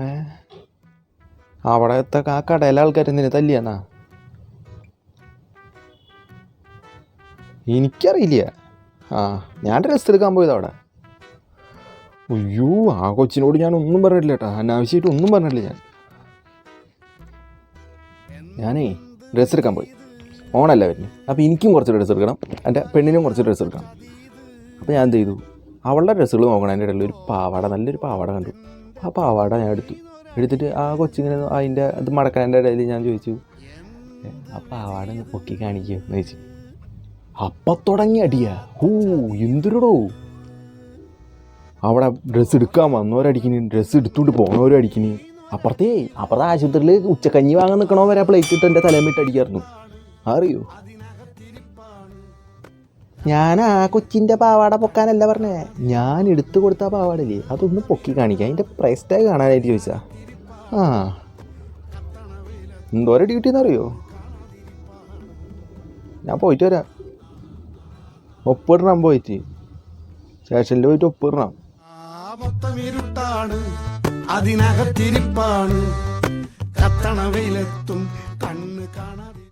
ഏ അവിടത്തെ ആ കടയിലെ ആൾക്കാർ എന്തിനാ തല്ലിയാന്നാ? എനിക്കറിയില്ല. ആ ഞാൻ ഡ്രസ്സ് എടുക്കാൻ പോയത് അവിടെ. അയ്യോ ആ കൊച്ചിനോട് ഞാൻ ഒന്നും പറഞ്ഞിട്ടില്ല കേട്ടോ, അനാവശ്യമായിട്ട് ഒന്നും പറഞ്ഞിട്ടില്ല. ഞാനേ ഡ്രസ്സ് എടുക്കാൻ പോയി, ഓണല്ല വരുന്നത്. അപ്പോൾ എനിക്കും കുറച്ച് ഡ്രസ്സ് എടുക്കണം, എൻ്റെ പെണ്ണിനും കുറച്ച് ഡ്രസ്സ് എടുക്കണം. അപ്പോൾ ഞാൻ എന്ത് ചെയ്തു, അവളുടെ ഡ്രസ്സുകൾ നോക്കണം. എൻ്റെ ഇടയിൽ ഒരു പാവാട, നല്ലൊരു പാവാട കണ്ടു. ആ പാവാട ഞാൻ എടുത്തിട്ട് ആ കൊച്ചിങ്ങനെ അതിൻ്റെ അത് മടക്കാൻ്റെ ഇടയിൽ ഞാൻ ചോദിച്ചു, ആ പാവാട ഒന്ന് പൊക്കി കാണിക്കുമോ എന്ന് ചോദിച്ചു. അപ്പം തുടങ്ങി അടിയാ. എന്തൊരുടോ, അവിടെ ഡ്രസ്സ് എടുക്കാൻ വന്നവരടിക്കിന്, ഡ്രസ്സ് എടുത്തുകൊണ്ട് പോണവരടിക്കിന്. അപ്പുറത്തെ ആശുപത്രിയിൽ ഉച്ചക്കഞ്ഞി വാങ്ങാൻ നിൽക്കണോ വരെ പ്ലേറ്റ് ഇട്ട് എൻ്റെ തലമിട്ട് അടിക്കായിരുന്നു. അറിയോ, ഞാൻ ആ കൊച്ചിൻ്റെ പാവാട പൊക്കാനല്ല പറഞ്ഞേ, ഞാൻ എടുത്തു കൊടുത്ത പാവാടല്ലേ അതൊന്ന് പൊക്കി കാണിക്കാം, അതിൻ്റെ പ്രൈസ് ടാഗ് കാണാനായിട്ട് ചോദിച്ചാ. ആ എന്തോരം ഡ്യൂട്ടിന്നറിയോ? ഞാൻ പോയിട്ട് വരാം, ഒപ്പിടണം. പോയിട്ട് സ്റ്റേഷനിൽ പോയിട്ട് ഒപ്പിടണം. അതിനകത്തിരിപ്പാണ് കത്തണ വെയിലെത്തും കണ്ണ് കാണാതെ.